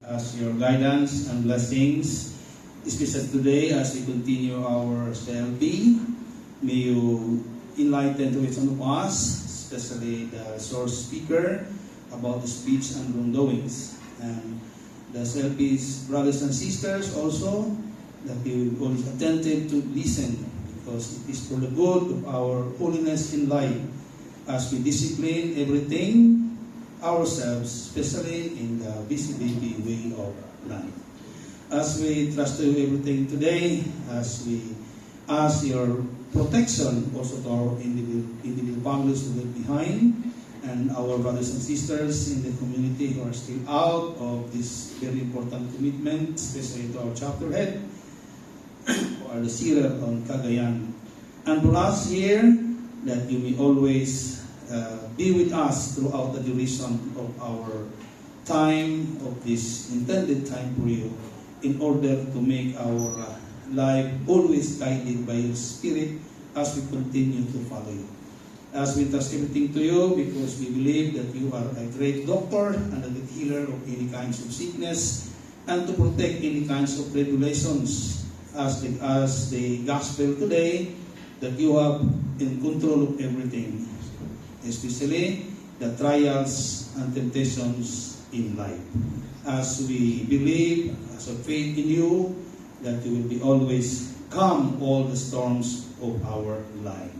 as your guidance and blessings, especially today as we continue our CLP. May you enlighten to each one of us, especially the resource speaker, about the speech and wrongdoings. And the CLP's brothers and sisters also, that you will always attentive to listen, because it is for the good of our holiness in life as we discipline everything ourselves, especially in the BCBP way of life. As we trust you everything today, as we ask your protection also to our individual families who are behind, and our brothers and sisters in the community who are still out of this very important commitment, especially to our chapter head, who are the sealer on Cagayan. And for us here, that you may always be with us throughout the duration of our time, of this intended time for you, in order to make our life always guided by your Spirit as we continue to follow you. As we trust everything to you, because we believe that you are a great doctor and a great healer of any kinds of sickness, and to protect any kinds of tribulations, as the gospel today, that you have in control of everything, especially the trials and temptations in life. As we believe, as a faith in you, that you will be always calm all the storms of our life.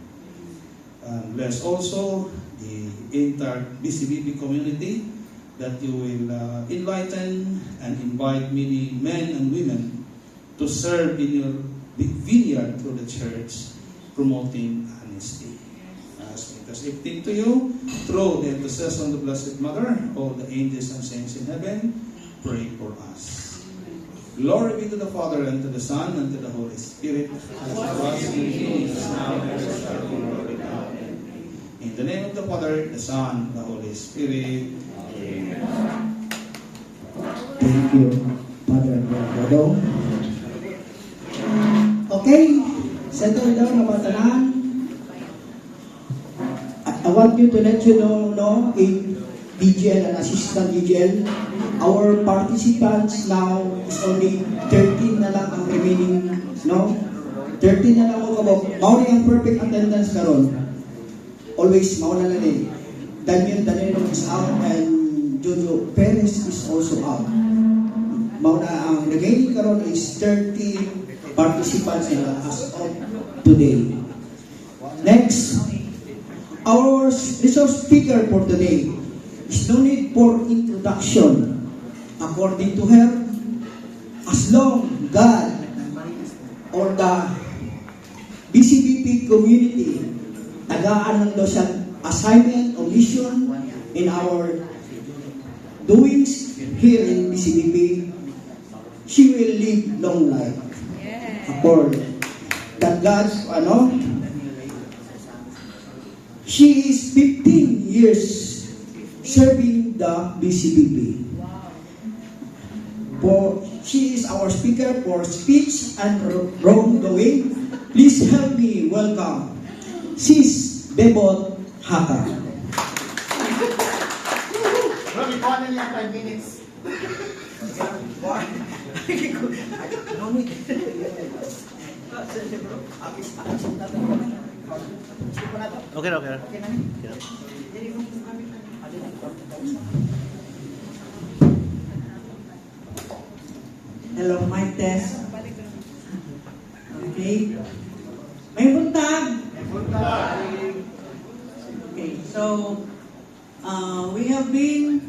Bless also the entire BCBP community, that you will enlighten and invite many men and women to serve in your vineyard through the church, promoting honesty. As we trust everything to you, through the intercession of the Blessed Mother, all the angels and saints in heaven, pray for us. Glory be to the Father, and to the Son, and to the Holy Spirit, as it was in the beginning, is now, and ever shall be, world without end. In the name of the Father, the Son, the Holy Spirit. Amen. Thank you, Father Eduardo. Okay, settle down na matanan. I want you to let you know in DGL and assistant DGL, our participants now is only 13 na lang ang remaining, no? 13 na lang ako about. Mauna yung perfect attendance karon. Always mauna na din. Daniel Danilo is out and Jojo Perez is also out. Mauna ang remaining karon is 30 participants as of today. Next, our resource speaker for today is no need for introduction. According to her, as long God or the BCBP community tagaan lang daw siya assignment or mission in our doings here in BCBP, she will live long life. According that God's, she is 15 years serving the BCBP. She is our speaker for speech and wrongdoing. Please help me welcome Sis Bebot Haka. Bro, ikaw na niya 5 minutes. Okay. Hello, mic test. Okay. May buntag. Okay, so we have been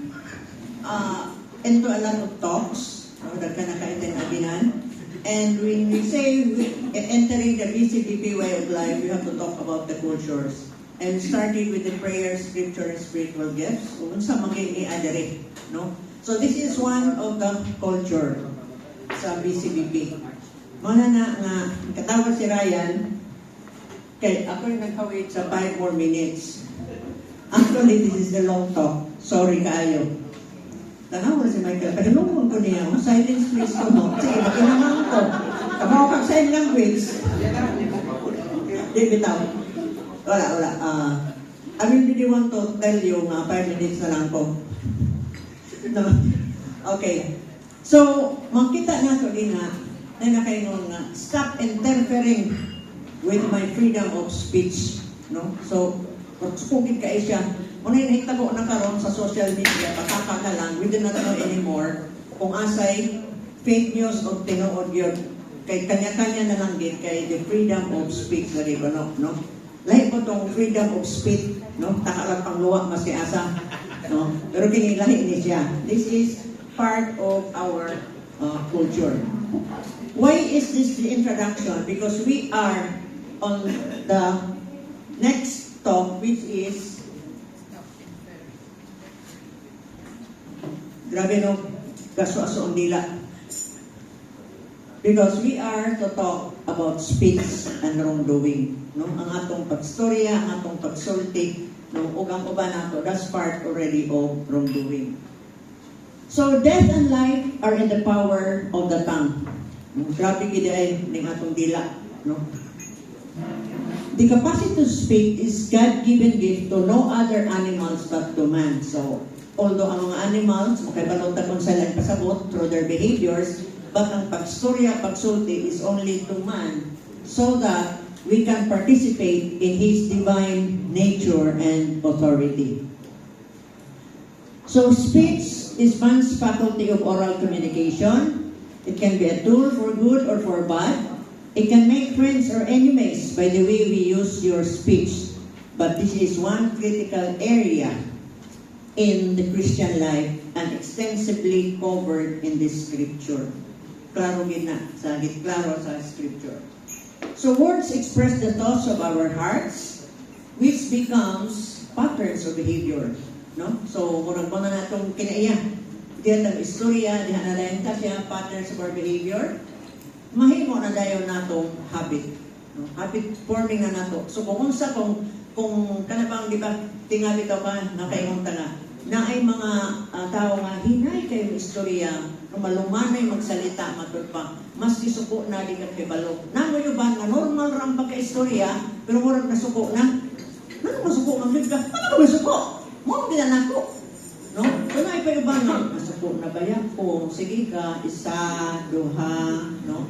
into a lot of talks. That ka naka-attend aginan. And when we say entering the BCBP way of life, we have to talk about the cultures. And starting with the prayer, scripture, and spiritual gifts. Unsa maging i-adere, no? So this is one of the culture sa BCBP. Muna na nga, katawag si Ryan, kay ako yung nag-wait sa 5 more minutes. Actually, this is the long talk. Sorry kaayo. Tanaw si Michael, kadulungan ko niya, silence please ko mo. Sige, makinangan ko. Kabaw kang sign language. Di bitaw. Wala. I really want to tell you 5 minutes na lang ko. No? Okay. So, makita nato din na nakaingon nga, stop interfering with my freedom of speech. No? So, sukugid ka siya. Muna yung hitabo na karon sa social media, pataka na lang, we do not know anymore kung asay fake news o tinuod yun. Kay kanya-kanya na lang din kay the freedom of speech na rin, no? Lahi po tong freedom of speech, no? Takalang pangluwa mas kay asa, no? Pero kinilahi ni siya. This is part of our culture. Why is this the introduction? Because we are on the next talk, which is grabe no, kaso-aso ang dila. Because we are to talk about speech and wrongdoing. No? Ang atong pagstorya, ang atong pagsulti, no? Ug ang uban nato, that's part already of wrongdoing. So, death and life are in the power of the tongue. Grabe gid ay ning atong dila, no? The capacity to speak is God-given gift to no other animals but to man. So, although ang mga animals, makaibalota kung sila pasabot through their behaviors, but ang pagstorya, pagsulti is only to man so that we can participate in His divine nature and authority. So, speech is man's faculty of oral communication. It can be a tool for good or for bad. It can make friends or enemies by the way we use your speech. But this is one critical area in the Christian life and extensively covered in this scripture. Klaro gina, klaro sa scripture. So words express the thoughts of our hearts, which becomes patterns of behavior. No? So, murag mo na natong kinaiya. Diyan ang istorya, diyan na dayon ta siya, patterns of our behavior. Mahimo na dayon natong habit. No? Habit forming na nato. So, kung unsa, kung kanabang, di ba, tingali ka pa, nakaingon ta nga, na ay mga tao nga, hinay kayong istorya, lumalumanay magsalita, matod pa, mas isuko na di ka kibalo. Nangoy ba, nga normal ram pa ka istorya, pero murag nasuko na. Ano masuko, mamig ka? Ano masuko? Mo gina nako. No? Kung ay pa ba nga nasuko na ba yan po? Sige ka, isa, duha, no?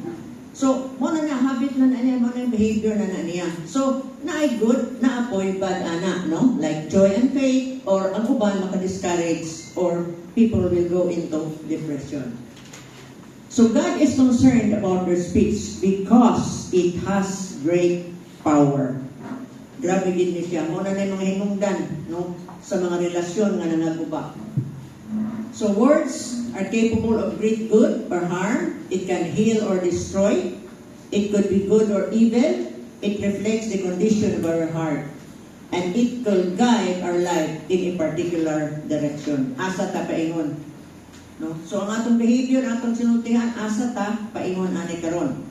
So, mo na habit na niya, mo na behavior na niya. So, na ay good, na apoy bad ana, no? Like joy and faith, or ang uban maka-discourage, or people will go into depression. So, God is concerned about their speech because it has great power. Grabe gid ni siya. Mo na mga hinungdan, no? Sa mga relasyon nga nangaguba. So words are capable of great good or harm. It can heal or destroy. It could be good or evil. It reflects the condition of our heart. And it could guide our life in a particular direction. Asa ta paingon. No? So ang atong behavior, atong sinultihan, asa ta paingon ani karon.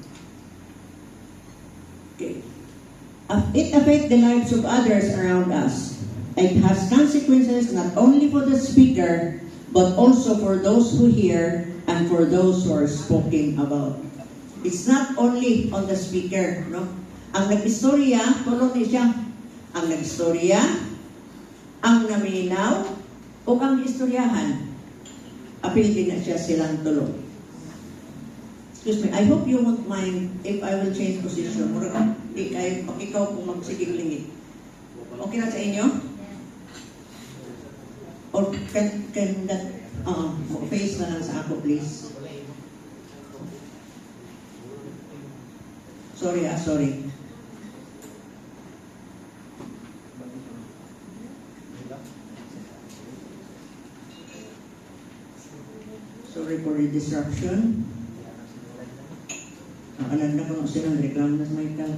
Okay. It affects the lives of others around us. It has consequences not only for the speaker, but also for those who hear and for those who are spoken about. It's not only on the speaker, no? Ang nag-istorya, tulo ni siya. Ang nag-istorya, ang naminaw, o ang istoryahan. Apil din na siya silang tulo. Excuse me, I hope you won't mind if I will change position. Mura ikaw kung magsigig lingit. Okay na sa inyo? Or can that face na lang sa ako, please? Sorry. Sorry for the disruption. Alam na ko nung silang reklamo na sa Michael.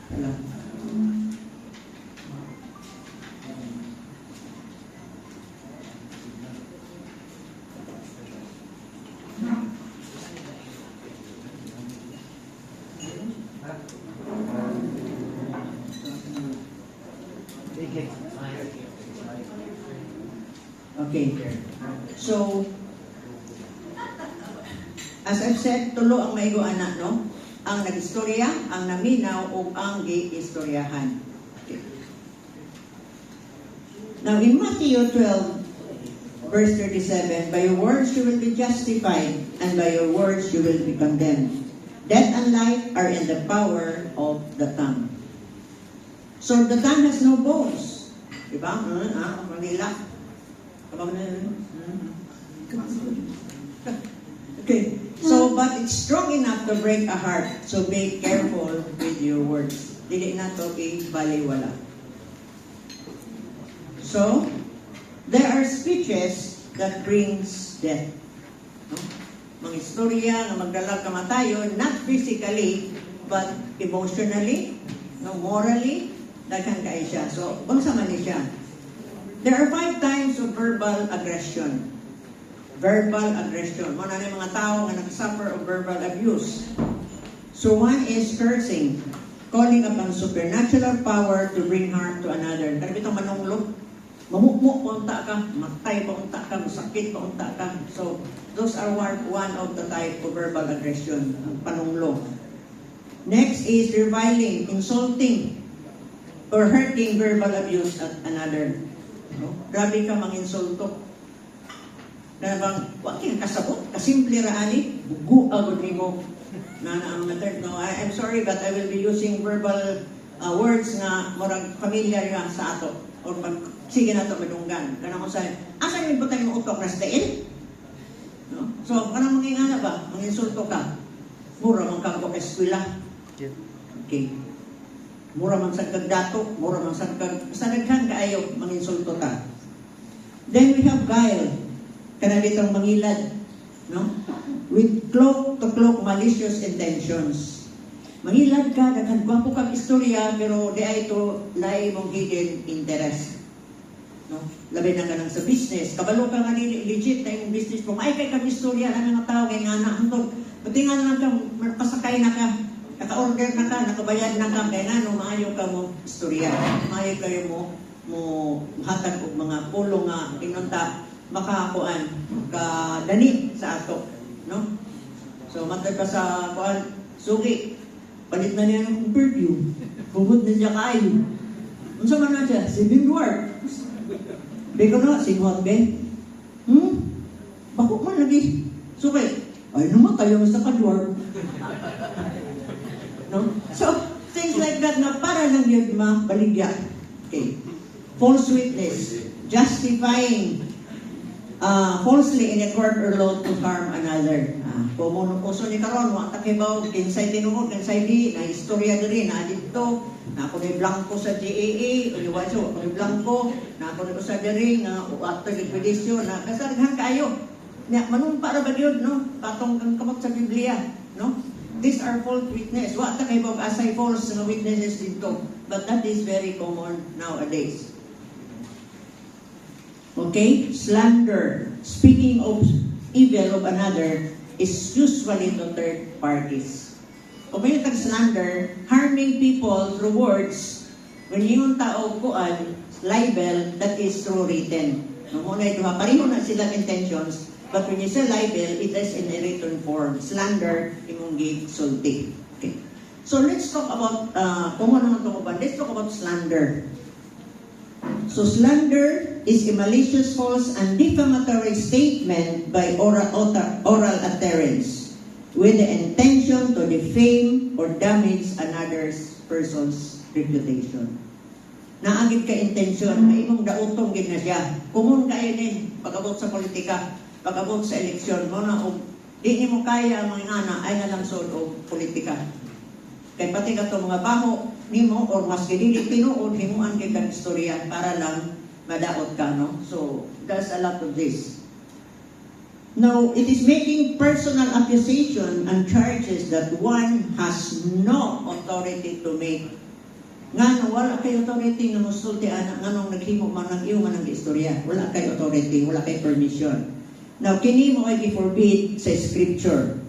Wala. Okay. So, as I've said, tulo ang maigo anak, no? ang nagistorya, ang naminaw, o ang giistoryahan. Okay. Now, in Matthew 12, verse 37, by your words you will be justified, and by your words you will be condemned. Death and life are in the power of the tongue. So the tongue has no bones. Diba? Manila. Okay. So, but it's strong enough to break a heart. So be careful with your words. Dili na to baliwala. So, there are speeches that brings death. No? Mga istorya na magdala kamatayon, not physically, but emotionally, no, morally, daghan kay siya. So, unsa man ni siya? There are 5 types of verbal aggression. Verbal aggression. Muna na yung mga tao nga nagsuffer of verbal abuse. So, one is cursing, calling upon supernatural power to bring harm to another. Kaya bitong manunglog, mamukmuk pa unta ka, matay pa unta ka, masakit pa unta ka. So, those are one of the type of verbal aggression, ang panunglog. Next is reviling, insulting, or hurting verbal abuse at another. No? Grabe ka mang-insulto. Na bang, wag kang kasabot, kasimple raani, bugu agad nimo. Na ang third, no, I'm sorry but I will be using verbal words na murag familiar yan sa ato. Or pag, sige na ito madunggan. Kanang kung sa'yo, asan yung butang yung utok na stayin? No? So, kanang mangingana ba? Manginsulto ka. Mura mang kagok eskwela. Okay. Mura man sa kagdato, mura man sa daghan kaayo, manginsulto ka. Then we have guile. Kana bitong mangilad, no? With cloak-to-cloak malicious intentions. Mangilad ka, daghan gwapo kang istorya, pero di ay ito lahi mong hidden interest. No? Labi na ganang sa business. Kabalo ka nga legit na yung business mo. May kay kang istorya ng mga tao, kay nga na, hantog. Pati nga naman kang pasakay na ka, naka-order na ka, nakabayad na ka, kaya nga no, maayo ka mo istorya. Maayo kayo mo hatag og mga pulong nga inunta makakuan kadani sa ato, no? So matay pa sa kuan sugi palit na niya ng perfume bugod na siya kayo unsa man na siya si Bingward beko na si Hotbe bako man lagi suki ay naman tayo sa kadwar no? So things like that na para lang yun mabaligya. Okay. False witness, justifying falsely in a court or law to harm another. Kung mo uso ni karon wa ta kibaw kinsay tinuod kinsay di na istorya diri na dito na ako ni blanco sa GAA o ni waso ako ni blanco na ako ni usa diri nga after liquidation na kasarghan kayo nya manung para ba gyud no patong kang kamot sa Biblia no. These are false witness. Wa ta kibaw asay false nga witnesses dito, but that is very common nowadays. Okay? Slander. Speaking of evil of another is usually to third parties. Kung may slander, harming people through words, when yung tao kuan, libel, that is through written. Muna ito, pareho na silang intentions, but when you say libel, it is in a written form. Slander, imong sulti. Okay. So let's talk about, kung ano ito ba, let's talk about slander. So slander is a malicious, false, and defamatory statement by oral utterance with the intention to defame or damage another person's reputation. Naagid ka intention, may imong dautong gid na siya. Kumun kayo din, pag-abot sa politika, pag-abot sa eleksyon, mo na di mo kaya ang mga ana ay nalangsod o politika. Kaya pati ka itong mga baho nimo or mas ginilit tinuod, himuan kay kang istorya para lang madaot ka, no? So, there's a lot of this. Now, it is making personal accusation and charges that one has no authority to make. Nga wala kay authority nga musulti anak nga nung naghimo man ng iyo man ng istorya. Wala kay authority, wala kay permission. Now, kini mo ay forbid sa scripture.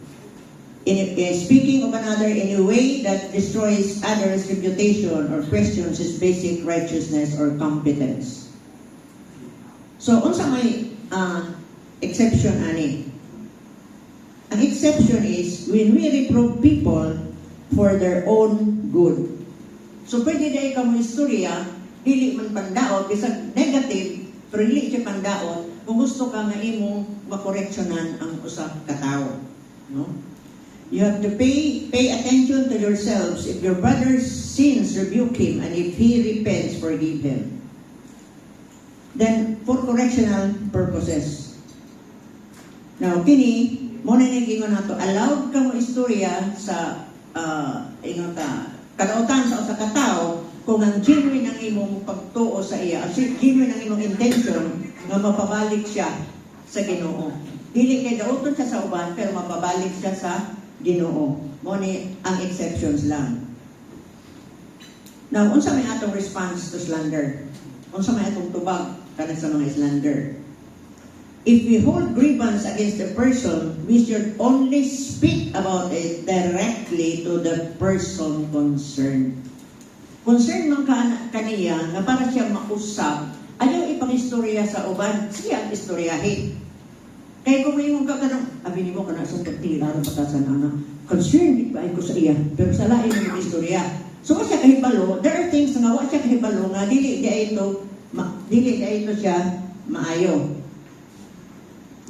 Speaking of another in a way that destroys others' reputation or questions his basic righteousness or competence. So, unsa may exception ani? An exception is when we reprove people for their own good. So pwede dahil ka mo istorya, dili man pandaot, bisag negative, pero dili siya pandaot, kung gusto ka nga imong makoreksyonan ang usap katao. No? You have to pay attention to yourselves. If your brother sins, rebuke him, and if he repents, forgive him. Then, for correctional purposes. Now, kini, muna nagingon nato, allowed ka mo istorya sa kadautan sa usa ka tawo kung ang genuine ang imong pagtuo sa iya, genuine ang imong intention nga mapabalik siya sa Ginoo. Dili kay dauton siya sa uban pero mapabalik siya sa Ginoo. Mo ni ang exceptions lang. Now, unsa may atong response to slander? Unsa may atong tubag kana sa mga slander? If we hold grievance against a person, we should only speak about it directly to the person concerned. Concerned man kaniya na para siya mausap, ayaw ipang-istorya sa uban, siya ang istoryahin. Kaya kung may mong kakanang, abinin mo ka na sa pagtila ng patasan anak, concerned ba ko sa iya, pero sa lain ng istorya. So, wa siya kahibalo, there are things na wa siya kahibalo nga, dili ito siya maayo.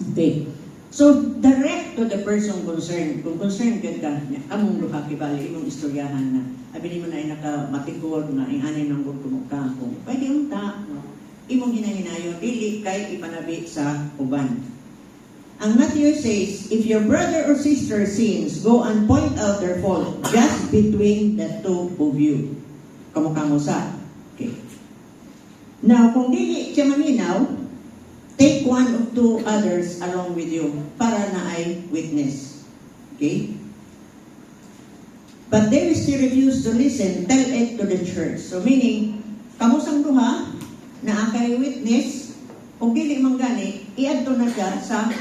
Okay. So, direct to the person concerned. Kung concerned ka, among luha kibali, imong istoryahan na, abinin mo na ay nakamatikor na ihanay ng gultumok ka. Kung pwede yung no? Imong hinahinayon, dili kay ipanabi sa uban. Ang Matthew says, if your brother or sister sins, go and point out their fault just between the two of you. Kamukha sa. Okay. Now, kung dili siya maminaw, take one of two others along with you para na ay witness. Okay? But they still refuse to listen, tell it to the church. So meaning, kamusang duha na akay witness, kung dili man gani, iadto na siya sa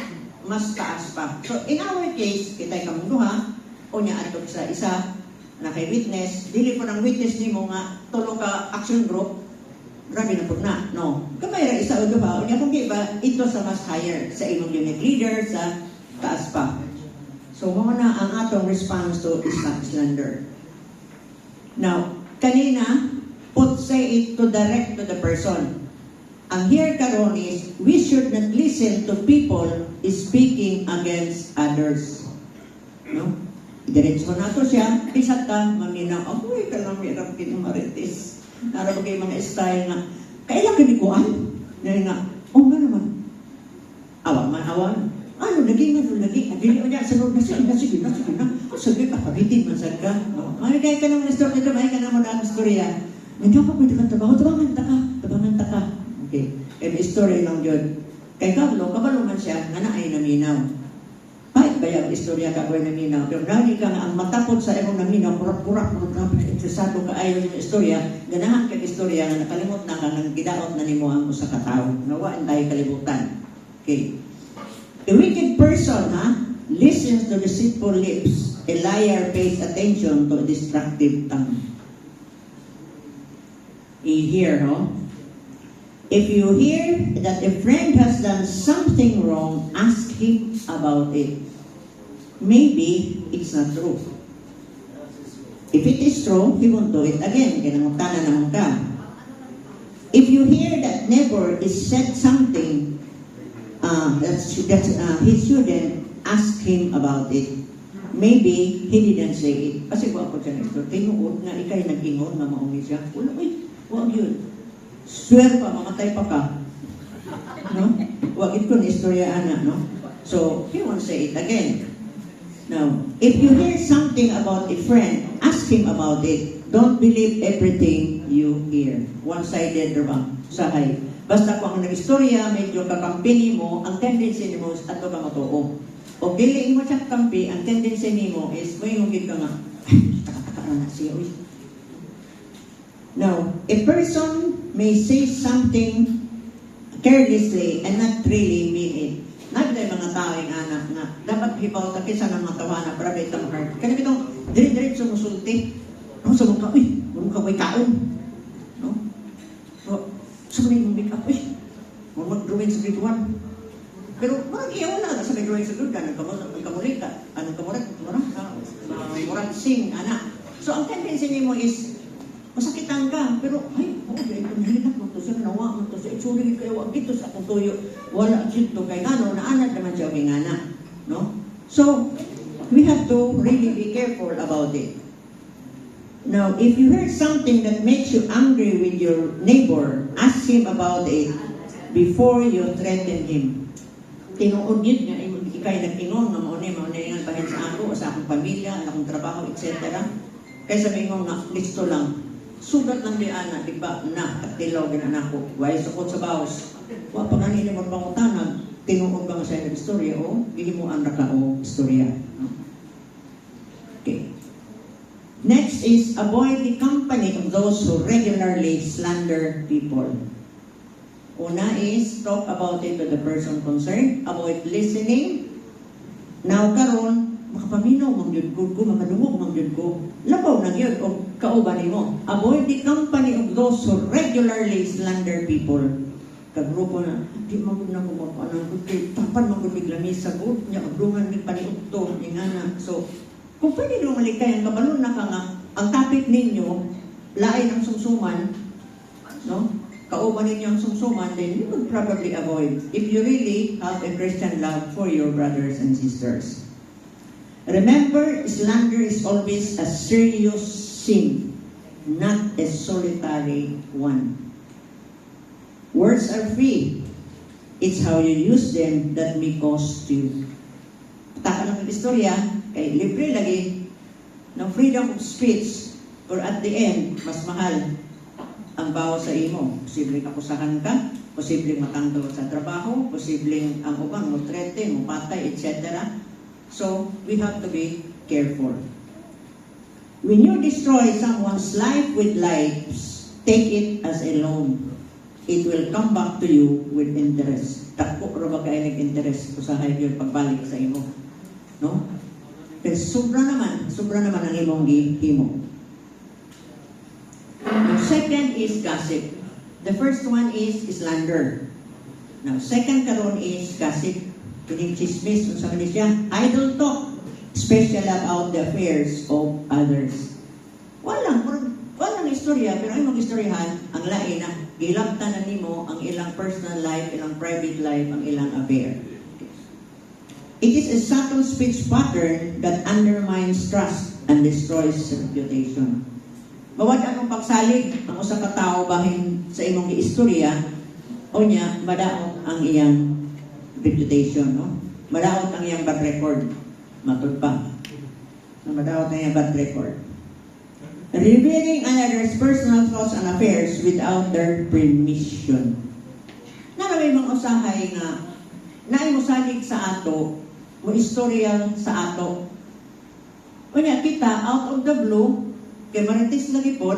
mas taas pa. So in our case, kitay kamong duha, o niya adto sa isa na kay witness, dili po ng witness nimo nga tulo ka action group, grabe na po na, no. Kamay ra isa o duha, o niya kung di ba, ito sa mas higher, sa imong unit leader, sa taas pa. So, mga na ang atong response to slander. Now, kanina, say it to direct to the person. Ang here karon is, we should not listen to people speaking against others. No? Diretso na to siya, isat ka, maminaw, ako'y kalamira kinumaritis. Narabagay mga style na, kailan kinikuan? Dahil nga, nga naman. Awan. Ano, naging. Dili mo niya, sunod na sige na. Sige ka, pabitin man sad ka. Marigay ka naman na story, may ka naman ang storya. Nandiyan pa pwede kang tabangan ta ka. Okay, and story lang yun. Kay kabalo man siya, nga na ay naminaw. Kahit ba yung istorya ka ko'y naminaw, pero lagi ka nga ang matapot sa imong naminaw, kurak, interesado ka ayaw yung istorya, ganahan kang istorya nga nakalimot na ka ng gidaot na nimo ang usa ka tawo. Nawaan tayo kalibutan. Okay. A wicked person, listens to deceitful lips. A liar pays attention to a destructive tongue. Here, no? If you hear that a friend has done something wrong, ask him about it. Maybe it's not true. If it is true, he won't do it again. Kinangutana naman ka. If you hear that neighbor is said something he shouldn't, ask him about it. Maybe he didn't say it. Kasi kung ako siya nito, tinuod nga ikay nag-ingon na maungi siya. Huwag yun. Swear pa, mamatay pa ka. No? Huwag ito na istorya, no? So, he won't say it again. Now, if you hear something about a friend, ask him about it. Don't believe everything you hear. One-sided ba? Sahay. Basta kung ang nag-istorya, medyo kakampini mo, ang tendency mo is ato ka matuo. O dili mo siya kampi, ang tendency mo is, may hungit ka nga, taka-taka na siya. Now, a person may say something carelessly and not really mean it. Nagday mga tawing anak na dapat hibaw ta kisa ng mga tawana para ba itong heart. Kaya bitong dire-diretso musulti. No, sa mga may kaon. No? So, may make up, mag-drawing sa grade 1. Pero, marang iyaw na sa may drawing sa grade 1. Nagkamulit ka. Anong kamulit? Murang sing, anak. So ang tendency nimo is masakitan ka, pero ay, ito nahinak mo to, siya nawa mo to, siya itsuri kayo, wag dito sa akong tuyo, wala dito kay gano, naanad naman siya ngana, no? So, we have to really be careful about it. Now, if you heard something that makes you angry with your neighbor, ask him about it before you threaten him. Tinuod yun nga, ikay nag-ingon nga maunay nga bahin sa ako, sa akong pamilya, akong trabaho, etc. Kaya sabi mo nga, listo lang. Sugat lang di ana, di ba, na, at tilaw anak ko. Why sukot sa bawas? Wa pa nga nini mo pangutanag, tinuod ba nga sa istorya, o, gihimuan ra ka o istorya. Okay. Next is, avoid the company of those who regularly slander people. Una is, talk about it to the person concerned. Avoid listening. Now, karon, makapaminaw, mangyud ko, makaduwag, mangyud ko. Labaw na yun, o kauban mo. Avoid the company of those who regularly slander people. Kagrupo na, di magod na kumapanang kundi, tapan magod biglamis sa good, niya, aglungan ni paniugto, ingana. So, kung pwede lumalikay, ang kabalon na ka nga, ang topic ninyo, lain ang sumsuman, no? Kauban ninyo ang sumsuman, then you would probably avoid if you really have a Christian love for your brothers and sisters. Remember, slander is always a serious sin, not a solitary one. Words are free. It's how you use them that may cost you. Taka lang ang istorya, kay libre lagi ng freedom of speech, or at the end, mas mahal ang bawas sa imo. Posibleng akusahan ka, posibleng matanggal sa trabaho, posibleng ang uban mo threaten, mo patay, etc. So, we have to be careful. When you destroy someone's life with lies, take it as a loan. It will come back to you with interest. Tako ro ba kay nag-interest usahay yun pagbalik sa imo. No? Kasi sobra naman ang imong himo. The second is gossip. The first one is slander. Now, second karon is gossip. Kining chismis, unsa man siya? Idle talk, especially about the affairs of others. Walang istorya, pero imong istoryahan ang lain na gilabtan na nimo ang ilang personal life, ilang private life, ang ilang affair. It is a subtle speech pattern that undermines trust and destroys reputation. Bawat anong pagsalig ang usa ka tawo bahin sa imong giistorya, o niya madaot ang iyang reputation, no? Madaot ang iyang bad record. Matud pa. Madaot ang iyang bad record. Revealing another's personal thoughts and affairs without their permission. Naramay mga usahay nga naimusalig sa ato, mo istorya sa ato. Kunya kita, out of the blue, kay marites lagi po,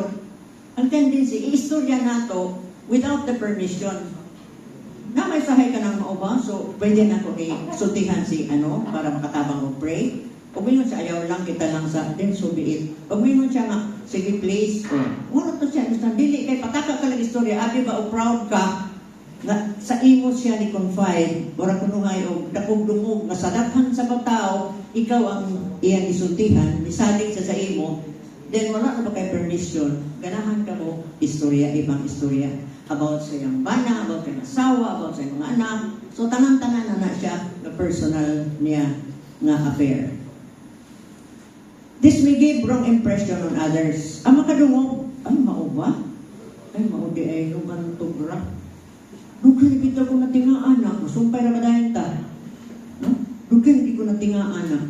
ang tendency, i-istorya nato without the permission. Na may sahay ka ng mauba, so pwede na ko i-sultihan si para makatabang o pray. Pag mingon siya, ayaw lang, kita lang sa, then so be it. Pag mingon siya nga, sige please, wala to siya, gusto dili, kay pataka ka lang istorya, abi ba o proud ka, nga sa imo siya ni confide, wala kunuhay o dakog-dungog, nga sa daghan sa tao, ikaw ang iyang isultihan, misalig sa imo, then wala na ba kay permission, ganahan ka mo istorya, ibang istorya, about sa iyang bana, about sa iyang asawa, about sa iyang mga anak, so tanan-tanan na siya, na personal niya nga affair. This may give wrong impression on others. Ang makadungog, ay mauba? Ay maudi ay lugan tubra. Dugan kita ko natingaan na, masumpay na madahin ta. No? Dugan di ko natingaan na.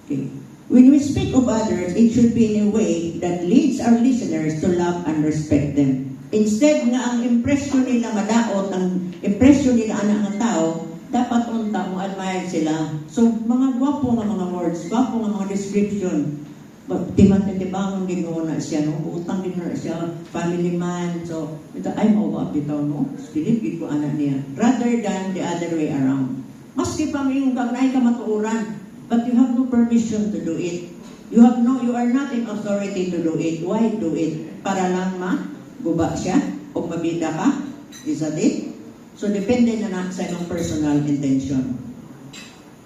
Okay. When we speak of others, it should be in a way that leads our listeners to love and respect them. Instead nga ang impression nila madaot, ang impression nila anak ng tao, dapat unta mo admire sila. So, mga gwapo nga mga words, gwapo nga mga description. Timan-tibangon din mo na siya, no? Utang din na siya, family man. So, ito, ay mauwa bitaw, no? Pilipid ko anak niya. Rather than the other way around. Maski pa may yung kagnay ka matuuran, but you have no permission to do it. You are not in authority to do it. Why do it? Para lang guba siya? O mabida ka? Is that it? So, depende na sa iyong personal intention.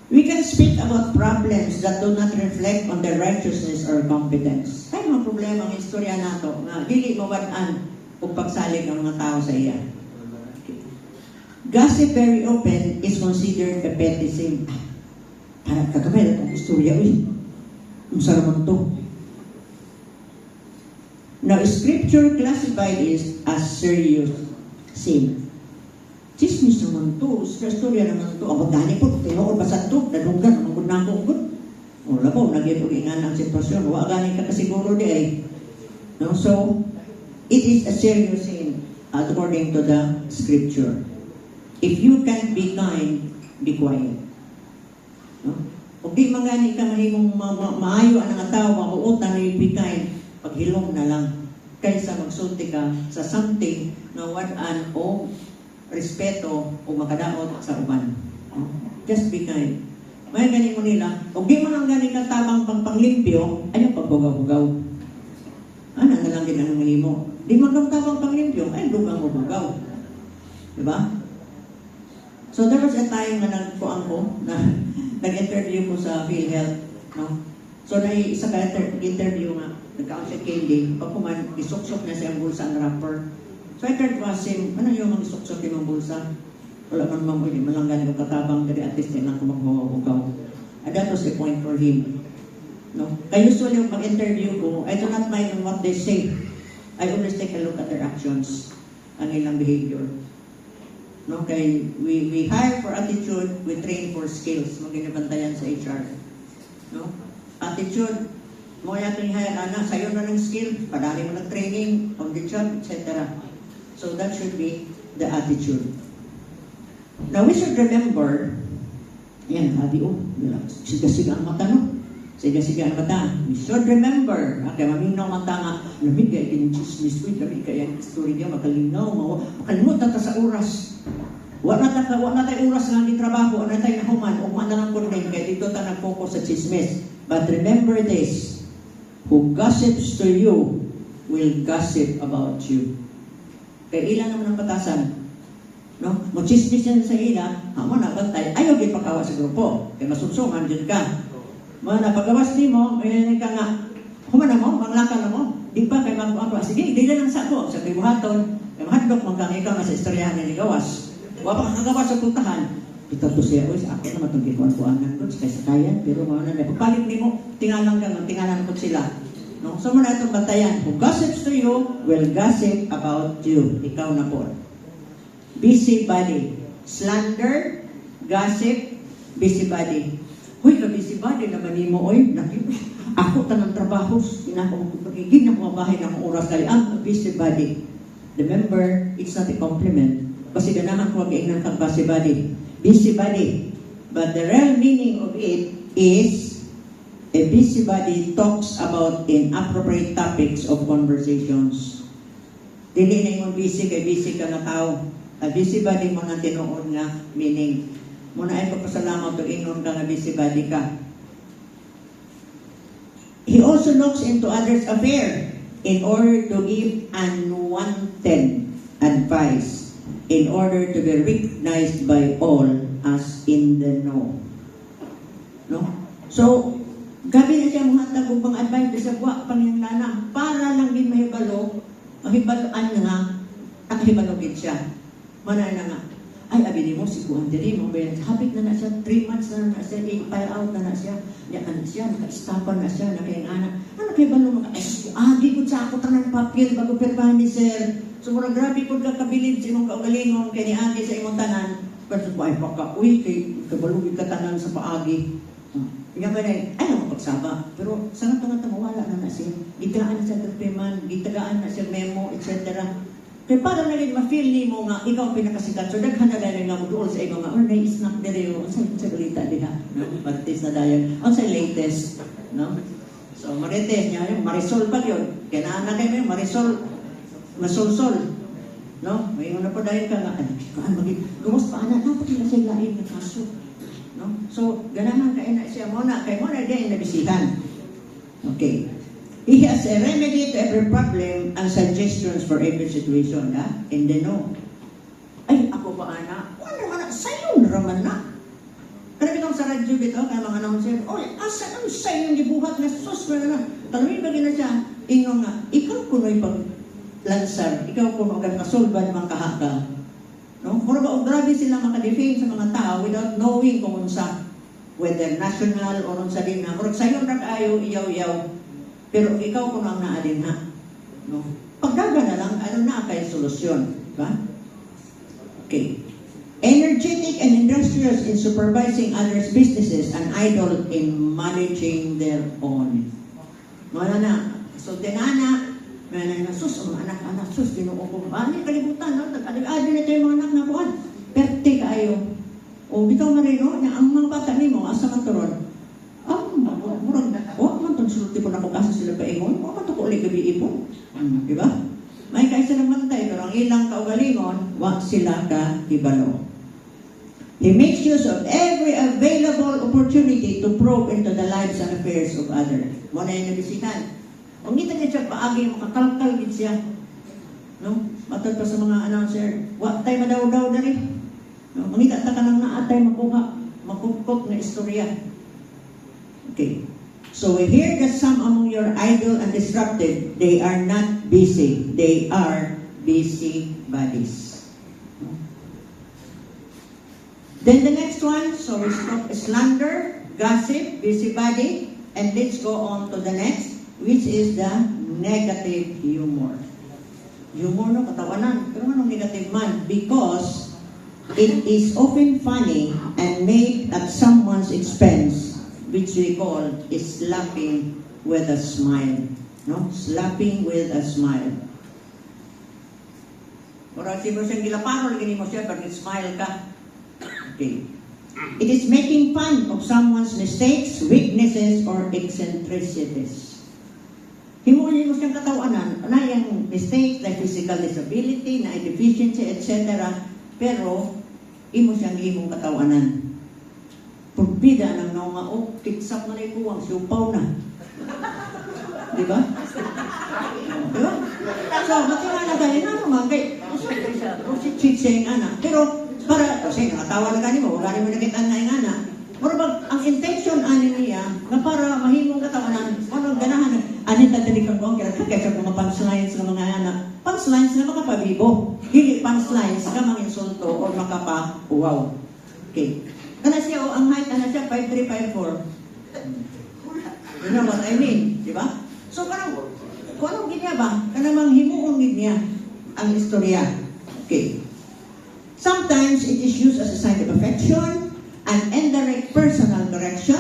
We can speak about problems that do not reflect on their righteousness or competence. Ay, mga problema ang istorya nato nga dili mawad-an o pagsalig ng mga tao sa iya. Gossip very often is considered a petty sin. Parang kagamay na itong istorya, ang sarap to. Now, Scripture classified it as serious sin. Chismis naman to, istorya naman to. Ang magdani po, tinuod basad to, nadunggan, ang magdunang ko. Wala po, nag-iulingan ang sitwasyon. Huwag ganing ka kasiguro di ay. No? So, it is a serious sin according to the Scripture. If you can't be kind, be quiet. No? Kung di magani ka mahimong maayo ang nga tao, makuutan na be kind, paghilom na lang. Kaysa magsulti ka sa something na wad-an o respeto o makadaot sa uban. Just be kind. May ganin mo nila, kung di mo nang ganin ka tabang panglimpyo, ayaw pagbugaw-bugaw. Ano na lang din ang mo? Di mo nang tabang panglimpyo, ay lugang bugaw. Diba? So there was a time na nagkuang ko, na nag-interview ko sa PhilHealth. No? So isa ka interview nga, nagkaon siya candy, pag kuman, isuksok niya siyang bulsa ang rapper. So I tried to ask him, ano yung mga suksok yung bulsa? Wala man mamuhin, malanggan yung katabang dari at least lang kung maghuhugaw. And that was the point for him. No? Kaya usually yung mag-interview ko, I do not mind on what they say. I always take a look at their actions, ang ilang behavior. No? Kaya we hire for attitude, we train for skills, maginabantayan sa HR. No? Attitude, mo yakin hire na, sayo na ng skill, padali mo ng training, on the job, etc. So that should be the attitude. Now we should remember, yan, hadi siga-siga ang mata, no? Siga-siga ang mata. We should remember, kaya maminaw mata nga, lamig kaya kinichismis ko, lamig kaya yung story niya, makalinaw, makalimot na ta sa oras. Wala na tayo oras nga di trabaho, wala tayo nahuman, umana lang ko rin, kaya dito ta nag-focus sa chismis. But remember this, who gossips to you will gossip about you. Kaya ilan naman ang batasan. No? Mo-chismis yan sa ila, mo na bantay, ayaw din pagkawa sa grupo. Kaya masubsungan dyan ka. Mo na pagkawas di mo, may ka nga, humana mo, manglaka na mo. Di pa kay magpapala, sige, di lang sa ko. Sa kay buhaton, kay mahadlok, magkang ikaw nga sa istoryahan ni gawas. Wapa ka kagawas sa puntahan. Ito to siya, ako naman itong kikuan-kuanan ko, kaya sakayan, pero mga na, pagpalit ni mo, tingalan ko sila. No? So muna itong bantayan. Who gossips to you will gossip about you. Ikaw na po. Busybody. Slander, gossip, busybody. Huy, ka-busybody naman ni mo, oy. Ako tanang trabaho, pagiging na kumabahay na akong oras kaya ang busybody. Remember, it's not a compliment. Kasi ganahan ko ang kang busybody. Busybody. But the real meaning of it is a busybody talks about inappropriate topics of conversations. Dili na yung busy ka na tao. A busybody mo na tinuod nga meaning. Muna ay pagpasalamat to inon ka nga busybody ka. He also looks into others' affair in order to give unwanted advice in order to be recognized by all as in the know. No? So, gabi na siya mga tagong pang-advise sa buwa pangyang para lang din mahibalo, mahibaloan nga, at hibalogin siya. Mana na nga, ay, abili mo, si Kuan Diri mo, habit na siya, 3 months na siya, i-file out na siya, yakan siya, naka-estapan na siya, nakayang-anak. Ano kayo balo mga, di ko sa ako tanang papel, bago perpahan ni sir. So, murang grabe ko kabilib sa imong kaugalingon, kaya ni Agi sa imong tanan, pero ko ay baka, kay kabalugin ka tanan sa paagi. Nga ba na, ayaw mo pagsaba. Pero sa nga mawala na siya. Gitagaan na siya terpeman, gitagaan na siya memo, etc. Kaya para na rin ma-feel ni mo nga, ikaw ang pinakasikat. So daghan na dahil nga mo doon sa ibang nga, na-snack na rin yung sa balita diha. Batis na dahil. Ang sa latest. No? So marites niya, yung Marisol pa yun. Kaya na kayo yung Marisol, Masol-sol. No? May una po dahil ka nga, gumas pa anak, dapat nila siya lain na kaso. No? So, ganahan kaya na siya muna. Kaya muna din nabisihan. Okay. He has a remedy to every problem and suggestions for every situation. In the know. Ay, ako ba anak? Ano naman na? Sa'yo na raman na. Pero bitaw sa radyo bitaw, kaya mga announcer, oy, asa ang sa yung gibuhat na sus, na tanongin ba gina siya, ingon nga, ikaw kuno'y pag-lansar, ikaw kuno agad kasulban mga kahaka. No? Mura ba, grabe sila makadefame sa mga tao without knowing kung unsa, whether national or unsa din na, murag sayon rak ayo, iyaw-iyaw, pero ikaw kuno ang naadin ha. No? Pagdaga na lang, ano na kay solusyon, ba? Okay. Energetic and industrious in supervising others' businesses and idle in managing their own. Wala na. So, tinana, may na sus, mga anak, sus, dinuo ko. Ano, kalibutan, no? Tag-adig-adig na ito yung mga anak na buwan. Perte kayo. O, bitaw na rin, no? Ang mga bata ni mo, asa man turon. Murag na. O, man itong sulti ko na kung asa sila paingon. O, man ito ko ulit gabi ipon. Diba? May kaisa naman tayo, pero ang ilang kaugalingon, wag sila ka ibalo. He makes use of every available opportunity to probe into the lives and affairs of others. Muna yung nabisitan. Kung kita niya siya paagi, makakalkal din siya. No? Matod pa sa mga announcer, wag tayo madaw-daw na rin. No? Mangita ta ka lang na atay makuha, makukop na istorya. Okay. So we hear that some among your idle and disruptive, they are not busy. They are busy bodies. Then the next one, so we stop slander, gossip, busybody, and let's go on to the next, which is the negative humor. Humor no, katawanan. Pero anong negative man? Because it is often funny and made at someone's expense, which we call is slapping with a smile. No? Slapping with a smile. Mura si mo siyang gilapano, lagi mo siya, pero smile ka. Okay. It is making fun of someone's mistakes, weaknesses, or eccentricities. Himuhin mo siyang katawanan, na yung mistakes, like physical disability, na deficiency, etc. Pero, imo siyang imong katawanan. Purbida ng nga, oh, tiksap na ikuwang, siupaw na. Diba? Diba? So, matingala tayo na naman, kay, chitsing anak. Pero, para, kasi nakatawa na ganito mo, gani mo nakita na yung anak. Pero ang intention ani niya, na para mahimong katawanan, ano ganahan, anin tatalikang ko, kaya mga punchlines ng mga anak. Punchlines na makapabibo. Hindi punchlines ka manginsulto o makapahuwaw. Okay. Kana siya, ang height, ana siya, 5'3", 5'4". You know what I mean? Diba? So, parang, kung anong ginya ba? Kanamang himuon niya ang istorya. Okay. Sometimes it is used as a sign of affection, an indirect personal correction,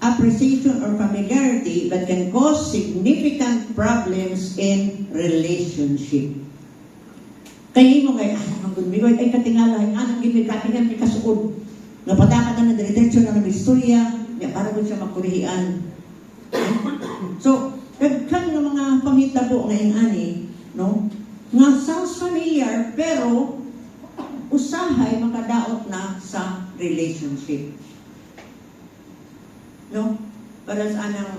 appreciation or familiarity that can cause significant problems in relationship. Kaya mo kay, ang gulmigoy, ay katingala, anong gimig, katingan, may kasuod. Napadakan na diretso na ng istorya, para doon siya makurihian. So, nagkan ng mga pangitabo ngayong ani, no? Nga sounds familiar, pero usahay makadaot na sa relationship. No? Para sa anang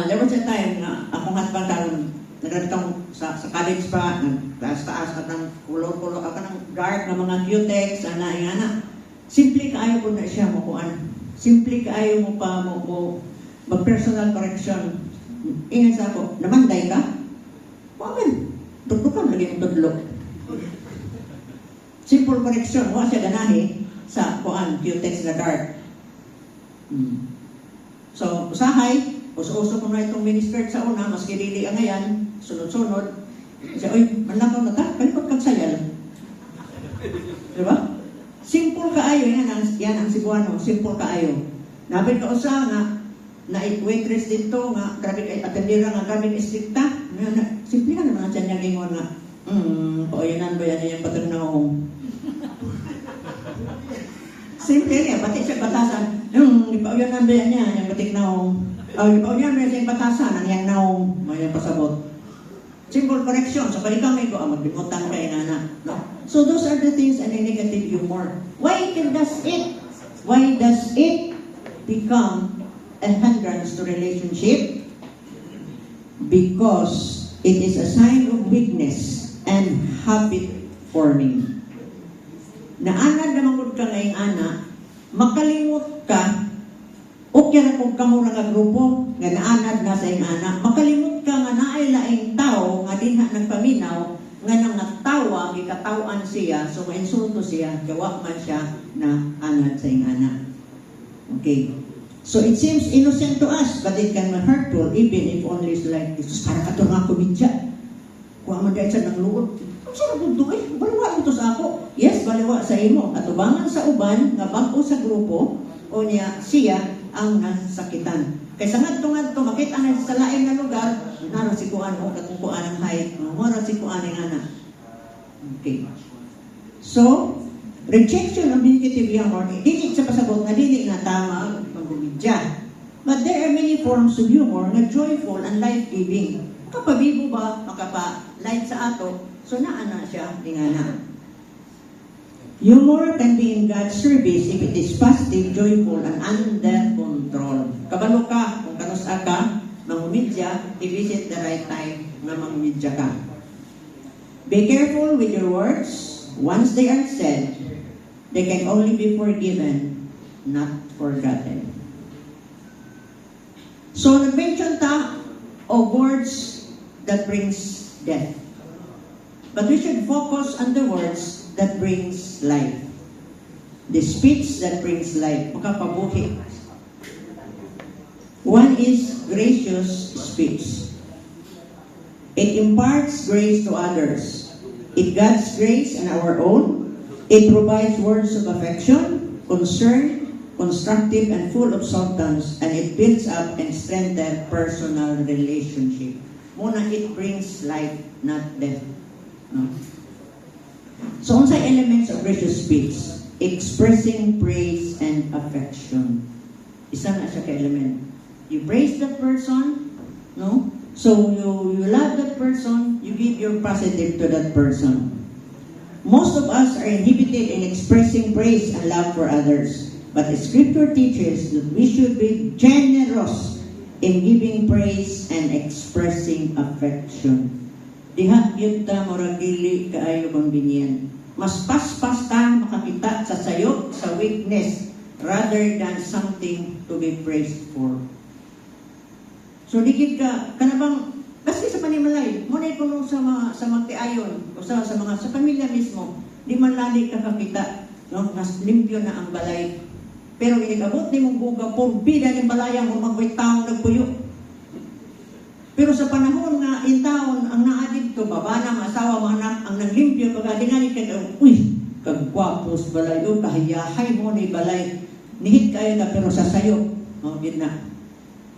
there was a time na ako nga pagkaroon nagratong sa college pa, taas-taas at ng kulor-kulor, ako ng dark na mga cutex, ana. Simple kaayo po na siya makuan. Simple kaayo mo pa mo mag-personal correction. Ingat sa ako, namanday ka? Waman, tudlukan lagi ng tudlok. Simple correction, wala siya ganahi sa kuan, cutex na dark. So, usahay, uso-uso ko na itong miniskirt sa una, maski dili ang ngayon, sunod-sunod. Kasi, oy, manlakaw na ta, kalipot kang sayal. Diba? Simple kaayo, yan ang Cebuano, simple kaayo. Napit ka usa nga, na-waitress dito nga, grabe kay atendira nga, grabe istrikta. Simple ka naman siya niya lingon nga, pauyanan ba yan yung patag na akong. Simple niya, pati siya batasan. Ipauyanan ba yan niya, yung batik na akong. Ipauyanan ba siya yung batasan, ang yang na akong, may pasabot. Simple correction. So, pag ikaw may ko, magbimutan kayo na. No? So, those are the things and the negative humor. Why does it become a hindrance to relationship? Because it is a sign of weakness and habit forming. na anad na mangod ka ngayong ana, makalimot ka, okay na kung kamo nga grupo, nga naanad na sa iyong ana, makalimot ka nga naay laing tao, nga dinha ng paminaw, nga nangatawa, gikatawan siya, so mainsulto siya, gawa man siya na anad sa iyong ana. Okay. So it seems innocent to us, but it can be hurtful, even if only it's like, Jesus, para ka ito nga kumidya. Kuha man dahil sa ng luod. Ang sarap ito eh, baliwa ito sa ako. Yes, baliwa sa imo. At ubangan sa uban, nga bago sa grupo, o niya, siya ang nasakitan. Kaysa nga ito, makita na sa laing na lugar, naroon si Kuan o katungkuan ng hayat, naroon si Kuan ng anak. Okay. So, rejection of negative humor, dili sa pasabot na dili na tama ang pagbumidya. But there are many forms of humor na joyful and life-giving. Makapabibo ba, makapa-light sa ato, so naana siya, ingana. Humor can be in God's service if it is positive, joyful, and under control. Kabalo ka, kung kanusa ka, mangumidya, i-visit the right time na mangumidya ka. Be careful with your words. Once they are said, they can only be forgiven, not forgotten. So, nag-mention ta of words that brings death. But we should focus on the words that brings life. The speech that brings life. Makapabuhi. One is gracious speech. It imparts grace to others. It God's grace and our own. It provides words of affection, concern, constructive and full of substance, and it builds up and strengthens personal relationship. Muna, it brings life, not death. No? So, unsay elements of gracious speech? Expressing praise and affection. Isa na siya ka-element. You praise that person, no? So, you love that person, you give your positive to that person. Most of us are inhibited in expressing praise and love for others. But the scripture teaches that we should be generous in giving praise and expressing affection. Diha yun ta moragili kaayo bang binyan. Mas paspas ta makakita sa sayop, sa weakness, rather than something to be praised for. So dikit ka, kanabang, kasi sa panimalay, muna ikuno sa magtiayon, o sa pamilya mismo, di man lali ka kakita, no? Mas limpyo na ang balay. Pero inigabot ni mong buga, purbida ng balaya mo, magway taong nagpuyo. Pero sa panahon nga, in taon, ang naadid to, baba ng asawa, mga anak, ang naglimpyo, pagka dinanit ka, uy, kagwapos balayo, kahiyahay mo ni balay, nihit kayo na, pero sa sayo, no, yun na.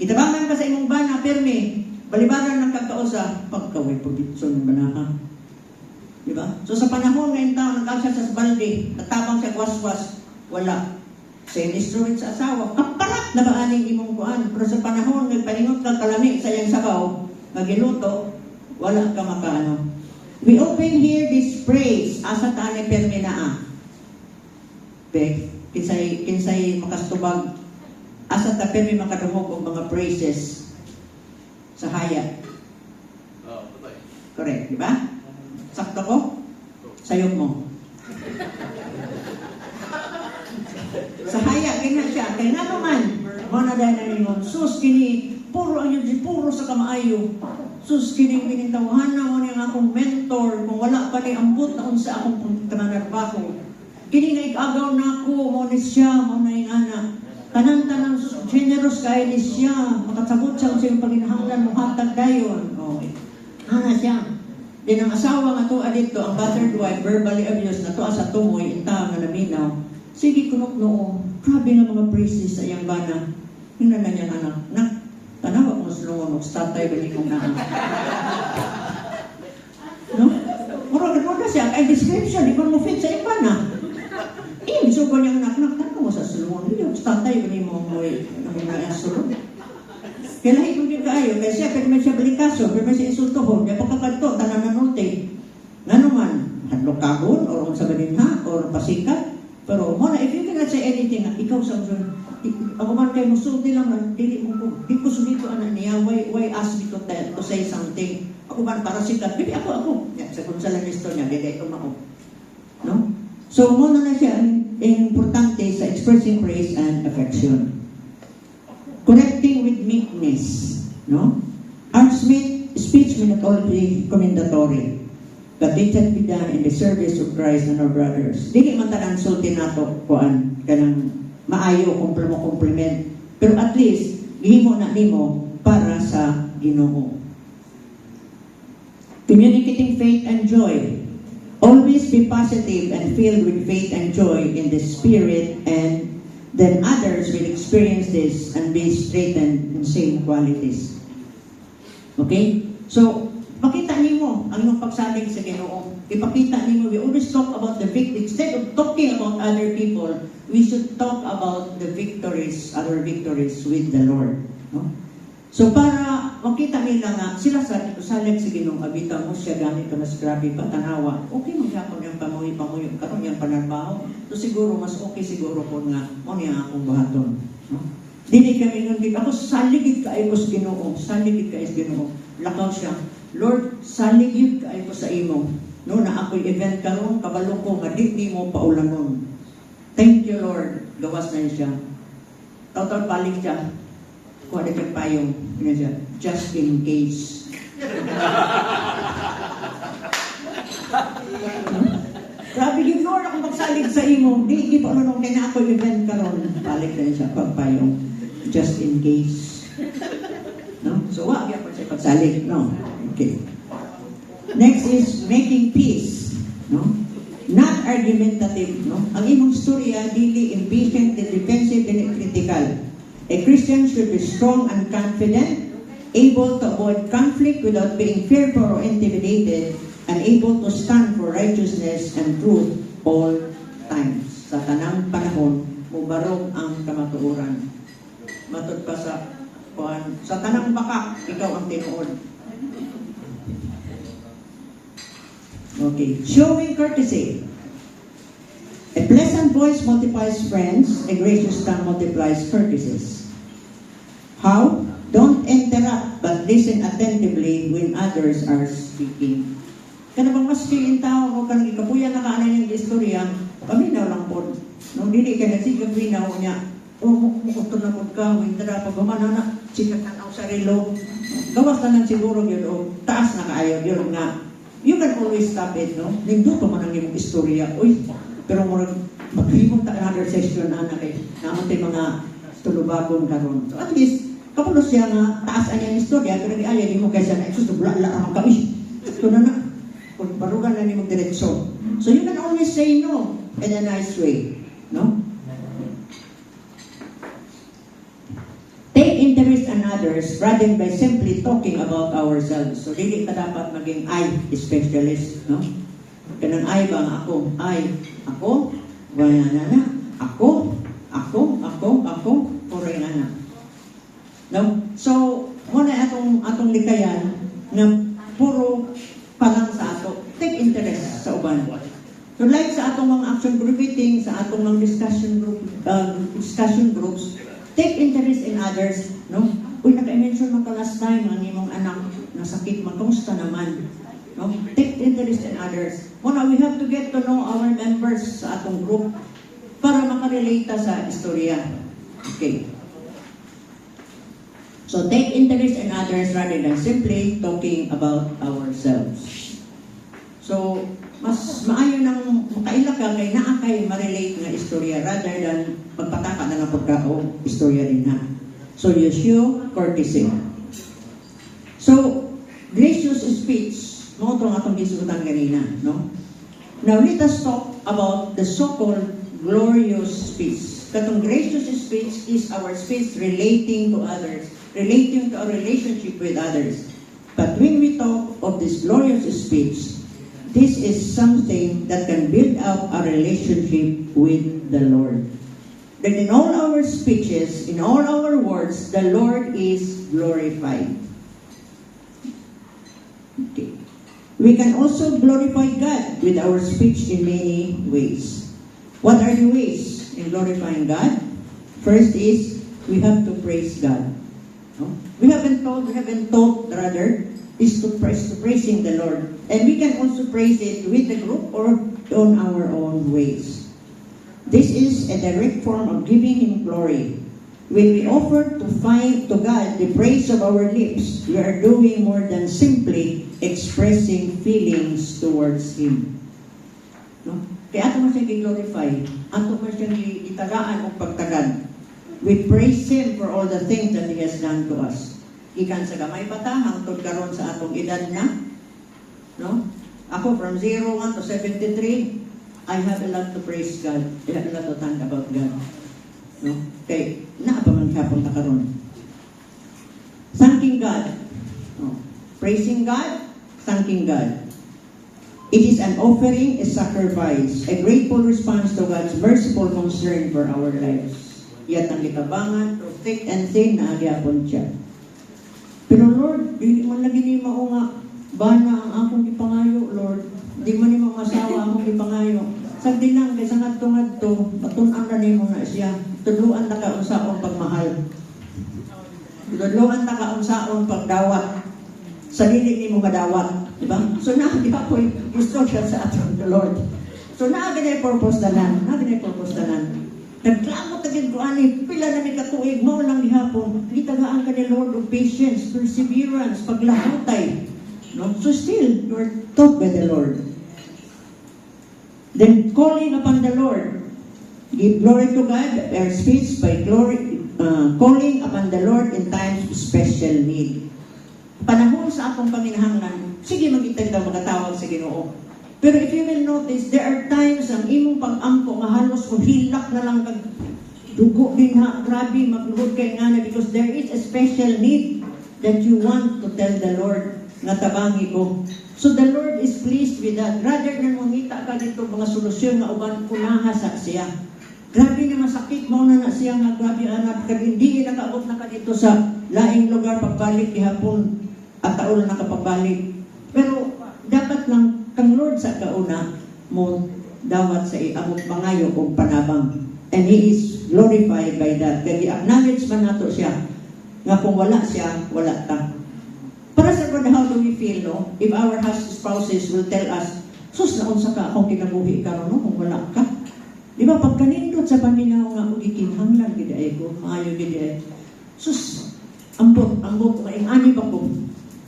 Itabangan ka sa imong bana, permi, balibaran ng kagkausa, pagkaway pabitson ng banaha. Diba? So sa panahon nga, in taon, nagkasya sa balde, natabang siya waswas, wala. Sa instrument sa asawa, kaparat na ba aning imong kuan? Pero sa panahon, nagpaningot ka kalami sa iyang sabaw, magiluto, wala ka makaano. We often hear this phrase, asa tani perminaa. Kinsay makastubag, asa ta permi makadungog og mga phrases sa hayat. Correct, di ba? Sakto ko? Sayok mo. Sa haya, ganyan siya. Kaya nga naman, mga dahil na ningon, sus, kini, puro ang yun, puro sa kamaayo. Sus, kini, tawahan na mo niyang akong mentor, kung wala pa ni ambot na unsa akong tananarbaho. Kini nga ikagaw na ako, mo ni siya, mo na yung anak. Tanan-tanan, sus, generous kayo ni siya. Makasagot siya kung siyang paginahanglan mo, hatag dayon. Okay. Ana siya. Din ang asawa nga to, adito, ang battered wife, verbally abused na to, asa tumoy, inta nga naminaw. Sige, kunok noo. Grabe nga mga praises sa iyang bana. Hingnan na niya anak. Nak, tanawa ko sa lungon, statay ba niyo na anak. No? Mura na siya, ay description, di ba mo fit sa iyang bana? So ko niyang anak, tanawa mo sa lungon, hindi, statay ba niyo mo na sulong. Kaya lahi kong yung kaayo, kaya siya, pero may siya balikaso, pero may siya insultohon, kaya pagkakanto, tanan na norte. Nga naman, hadlok kagon, or sa ganinha, or pasikat. Pero muna, if you cannot say anything, ikaw sa ako man kayo musulti lang, di ko sumito anak niya, why ask me to say something? Ako man para sikat, bibi ako. Yan, sa konsalan nisto niya, dede ito mao. No? So, muna na siya ang importante sa expressing praise and affection. Connecting with meekness, no? Our speech may not always be commendatory, but it can be done in the service of Christ and our brothers. Dili man tanan sulti nato kuan kanang maayo compliment, pero at least gihimo na nimo para sa Ginoo. Communicating faith and joy. Always be positive and filled with faith and joy in the Spirit, and then others will experience this and be strengthened in same qualities. Okay? So, pakita nimo ang iyong pagsalig sa Ginoo. Ipakita nimo, we always talk about the victory. Instead of talking about other people, we should talk about the victories, our victories with the Lord. No? So, para makita nila nga, sila salig sa Ginoo, abita mo siya gamit ko na sa grabe patanawa. Okay, magyapon yung pamuhi, karon yung panarbaho. So, siguro, mas okay siguro po nga, mo niya akong bahaton. No? Dili kami nun, ako saligid kaayo ko sa Ginoo, saligid kaayo sa Ginoo. Lakaw siya, Lord, saligid kaayo ko sa imo. No, na ako'y event karon, kabalo ko, nga di mo paulanon. Thank you, Lord. Gawas na siya. Total balik siya. Kuha na siya payong. Siya, just in case. Grabe yun, Lord, akong magsalig sa imo. Di pa ano nung kaya ako event karon. Balik na siya, pagpayong. Just in case. No? So, wag yan pa siya pagsalig. No? Okay. Next is making peace. No? Not argumentative. No? Ang imong storya, dili impatient, defensive, and critical. A Christian should be strong and confident, able to avoid conflict without being fearful or intimidated, and able to stand for righteousness and truth all times. Sa tanang panahon, mubarog ang kamatuoran. Matod pa sa tanang bakak, ikaw ang tinuod. Okay. Showing courtesy. A pleasant voice multiplies friends, a gracious tongue multiplies courtesies. How? Don't interrupt, but listen attentively when others are speaking. Kana bang mas kiin tao mo kanang ikapuya na kaanan yung istorya, paminaw lang po. Nung dili ka nagsigag minaw niya, mukot na po ka, windra, pag gumana na, sigat na sa relo. Gawas na lang siguro yun, o taas na kaayaw yun nga. You can always stop it, no? Nindot pa man ang iyong istorya. Uy, pero maghimong ta another session na kay naman tayo mga tulubagon karon. So at least, kapulos siya nga, taas ang iyong istorya, pero di ayaw, di mo kaysa na, sus, bula ang kami. Ito na na. Kung barugan na niyo magdireksyon. So you can always say no in a nice way. No? Take interest in others rather than by simply talking about ourselves. So dili ka dapat maging I specialist. No? Kanang I ba nga ako? Wala na. Ako, puro na. No? So, muna atong likayan na puro palang sa ato. Take interest sa uban. So like sa atong mga action group meeting, sa atong mga discussion groups, take interest in others. No? Uy, naka-mention mo ka last time, ang imong anak nasakit man, kamusta naman? No? Take interest in others. Muna, we have to get to know our members sa atong group para makarelate sa istorya. Okay. So, take interest in others rather than simply talking about ourselves. So, mas maayo nang makaila ka kay naa kay ma-relate nga istorya rather than magpataka na ng pagkao istorya rin na. So, you show courtesy. So, gracious speech. Mga itong atong disutan ganina, no? Now, let us talk about the so-called glorious speech. Katong gracious speech is our speech relating to others, relating to our relationship with others. But when we talk of this glorious speech, this is something that can build up our relationship with the Lord. That in all our speeches, in all our words, the Lord is glorified. Okay. We can also glorify God with our speech in many ways. What are the ways in glorifying God? First is, we have to praise God. No? We have been taught rather, is to praising the Lord. And we can also praise it with the group or on our own ways. This is a direct form of giving Him glory. When we offer to God the praise of our lips, we are doing more than simply expressing feelings towards Him. No? Kaya ato mo siya i-glorify, ato mo siya itagaan o pagtagad. We praise Him for all the things that He has done to us. Ikan sa gamay pa ta, hangtod karon sa atong edad na. No? Ako from 01 to 73, I have a lot to praise God. I have a lot to thank about God. No? Kay naapaman kapon ta karon. Thanking God. No? Praising God, thanking God. It is an offering, a sacrifice, a grateful response to God's merciful concern for our lives. Yat ang likabangan, through thick and thin, na agyapon siya. Pero Lord, di man lagi ni mao nga, bana ang akong ipangayo, Lord. Di man ni mo masawa akong ipangayo. Sa dinang, kaysa ngadto-ngadto, matunan na ni mo na siya. Tudluan na ka unsaon pagmahal. Tudluan na ka unsaon pagdawat. Sa dili ni mo kadawat. Diba? So di ba po gusto siya sa atong the Lord. So naagin ay purpose dalan. Nagklamot agad ko ani, pila na may katuig, mao lang gihapon. Gitagaan ka ni Lord of patience, perseverance, paglahutay. No? So still, you are taught by the Lord. Then calling upon the Lord. Give glory to God, our speech by calling upon the Lord in times of special need. Panahon sa akong panginahanglan, sige magitag daw magatawag sa Ginoo. Pero if you will notice, there are times ang imong pag-angko nga halos kung hilak na lang kag dugo din ha, grabe maglugod kay ngana because there is a special need that you want to tell the Lord nga tabangi ko. So the Lord is pleased with that. Rather than mangita ka dito mga solusyon nga uban kunaha sa siya. Grabe na masakit mo na siya nga grabe anak kag hindi nakaabot na ka dito sa laing lugar pagbalik gihapon at taon na kapagbalik. Pero dapat lang kang Lord sa kauna mo dawat sa iamot mangayo kung panabang. And He is glorified by that. Kaya acknowledge man nato siya nga kung wala siya, wala ta. Para sa God, how do we feel, no? If our spouses will tell us, sus, naunsa ka akong kinabuhi ka, no? Kung wala ka. Di ba, pag kanindot sa paminaw nga ako gikinhanglan, gidi ay ko, maayo gidi ay. Sus, ambot, maingani ba ko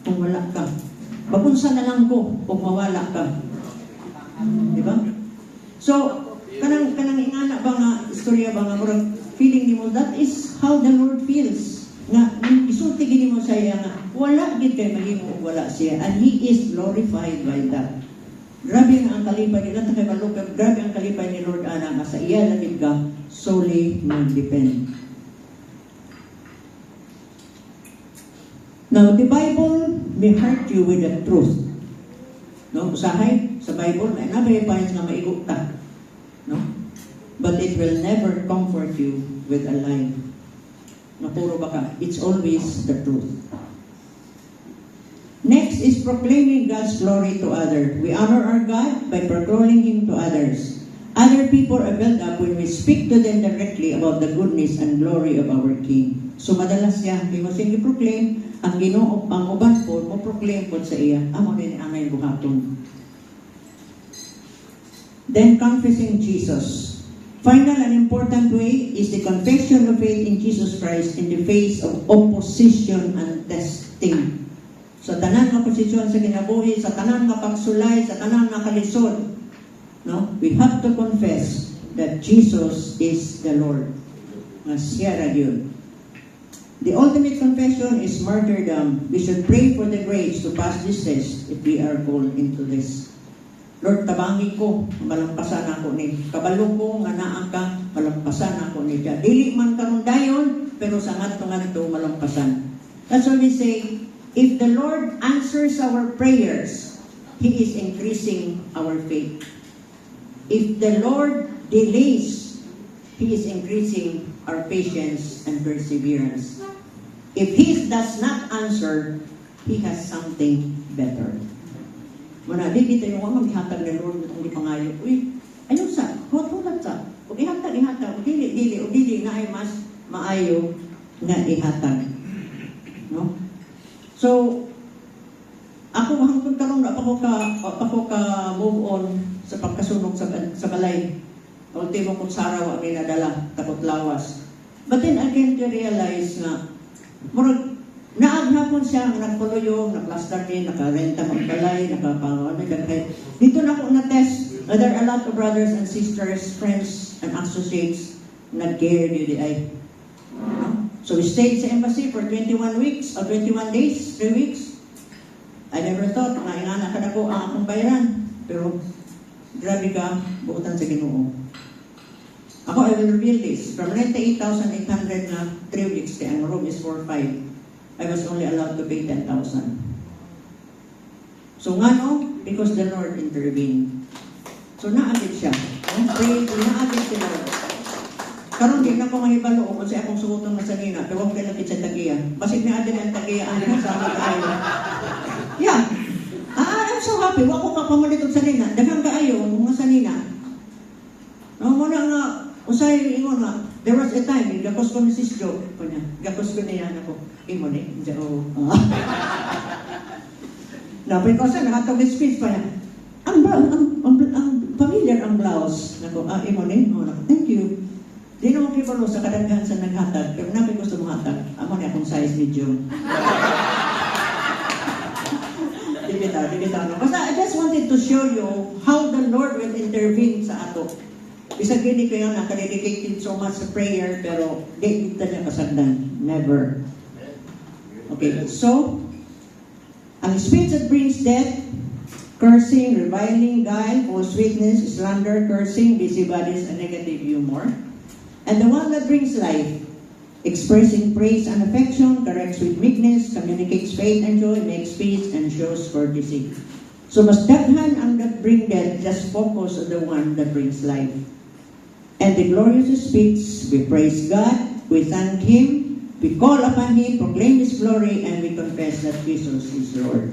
kung wala ka. Bagunsa na lang ko kung mawala ka. Di ba? So, kanang ingana ba nga, istorya ba nga, murang feeling ni mo, that is how the Lord feels. Nga, isulti gini mo sa iya nga, wala gid kay mahimo wala siya. And He is glorified by that. Grabe nga ang kalipay nila, kay malukab, grabe ang kalipay ni Lord Ana, nga sa iya lagid ka, solely mag-depend. Now, the Bible may hurt you with the truth. No? Usahay, sa Bible, may nabay pa nga maigot ta. No? But it will never comfort you with a lie. Napuro ba ka? It's always the truth. Next is proclaiming God's glory to others. We honor our God by proclaiming Him to others. Other people are built up when we speak to them directly about the goodness and glory of our King. So madalas yan, kung siya i-proclaim, ang Ginoo, ang uban po, mo proclaim po sa iya, amo din ang ngay buhaton. Then confessing Jesus. Final and important way is the confession of faith in Jesus Christ in the face of opposition and testing. Sa tanan nga posisyon sa kinabuhi, sa tanan nga pagsulay, sa tanan nga kalisod, no? We have to confess that Jesus is the Lord. Nga siya ra yun. The ultimate confession is martyrdom. We should pray for the grace to pass this test if we are called into this. Lord, tabangi ko, malampasan ako ni. Kabalo ko, nga naang ka, malampasan ako ni siya. Dili man karon dayon, pero sa nga ito malampasan. That's why we say, if the Lord answers our prayers, He is increasing our faith. If the Lord delays, He is increasing our patience and perseverance. If He does not answer, He has something better. Muna, di kita yung mga maghatag ng Lord at hindi pangayo. Uy, ayun sa, huwag sa. Huwag ihatag, huwag dili, na ay mas maayo na ihatag. No? So, wala pa ko ka move on sa pagkasunog sa balay. Ultimo kung saraw ang inadala, takot lawas. But then I came to realize na, murag, naaghapon siya, nagpuluyong, naklastar din, nakarenta ng balay, nakapangawal, nagkakay. Dito na ako na-test, there are a lot of brothers and sisters, friends and associates, nag-care di ay. So we stayed sa embassy for 21 weeks, or 21 days, 3 weeks. I never thought na ingana ka na po ang akong bayaran. Pero, grabe ka, buutan sa Ginoo. Ako, I will reveal this. From 98,800 na 3 weeks, ang room is 4,500. I was only allowed to pay 10,000. So nga no? Because the Lord intervened. So naagit siya. Pray, naagit si Lord. Karon di na ko mahibalo kung sa akong suotong na sanina. Pero huwag kalapit sa tagiya. Basig na adin ang tagiya. Ano sa akin kaayo. Yeah. I'm so happy. Huwag ko kapamalitog sanina. Daghang kaayo. Mga sanina. No, muna nga. Usay ingon nga. There was a time, gakos ko ni Sis Jo, gakos ko niya ako, imo ni, Jo. Napin ko sa nakatong speech pa niya, ang familiar ang blouse. Nako, imo ni, thank you. Di naman kibalo sa kadaghan sa naghatag, pero napin gusto mong hatag, amo ni akong size medium. Di kita, no? Basta I just wanted to show you how the Lord will intervene sa ato. Bisag gini kayo nakadedicated so much sa prayer, pero di kita niya kasagdan. Never. Okay, so, ang speech that brings death, cursing, reviling, guile, false witness, slander, cursing, busybodies, and negative humor. And the one that brings life, expressing praise and affection, corrects with meekness, communicates faith and joy, makes peace, and shows courtesy. So mas daghan ang that bring death, just focus on the one that brings life. And the glorious speech, we praise God, we thank Him, we call upon Him, proclaim His glory, and we confess that Jesus is Lord.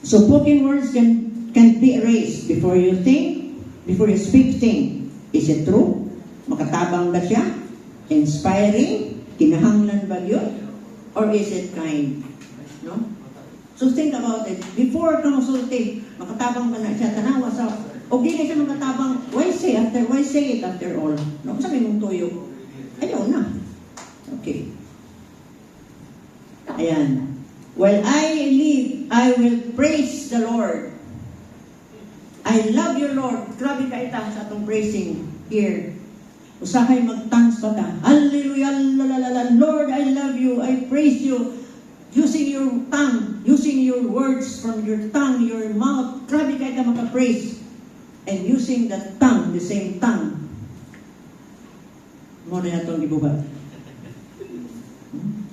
So spoken words can be erased before you think, before you speak, think. Is it true? Makatabang ba siya? Inspiring? Kinahanglan ba yun? Or is it kind? No? So think about it. Before ka masulti, makatabang ba na siya? Tanawa sa o di na siya magkatabang, why say it after all? No, sabi mong tuyo. Ayaw na. Okay. Ayan. While I live, I will praise the Lord. I love you, Lord. Grabe ka itang sa itong praising here. Usahay mag-thanks pa ta. Hallelujah, lalalala. Lord, I love you. I praise you. Using your tongue, using your words from your tongue, your mouth. Grabe ka itang makapraise. And using that tongue, the same tongue. Mo na itong ibubat.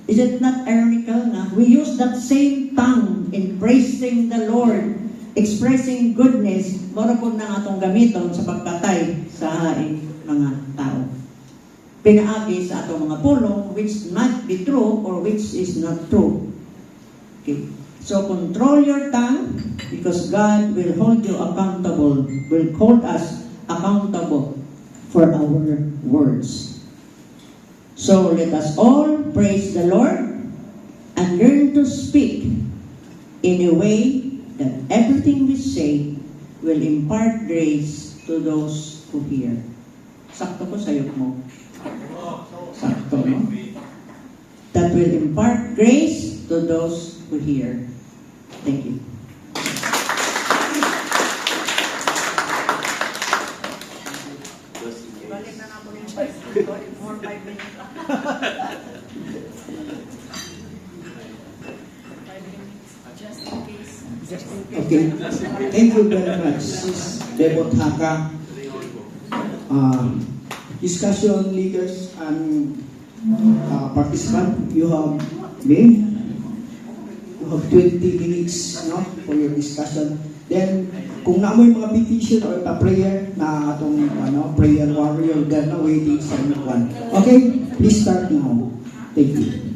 Is it not ironical na we use that same tongue in praising the Lord, expressing goodness, mora po na atong gamiton sa pagpatay sa haing mga tao. Pinaagi sa atong mga pulong which might be true or which is not true. Okay. So control your tongue because God will hold you accountable, will hold us accountable for our words. So let us all praise the Lord and learn to speak in a way that everything we say will impart grace to those who hear. Sakto ko sayok mo. Sakto, no? That will impart grace to those who hear. Thank you. Balik na ako ng 5 minutes. Okay. Thank you very much, Sis Devot Haka. Discussion leaders and participants, you have me. You have 20 minutes, no, for your discussion. Then, kung naamoy mga petition or prayer na atong prayer warrior, they're na waiting sa one. Okay, please start now. Thank you.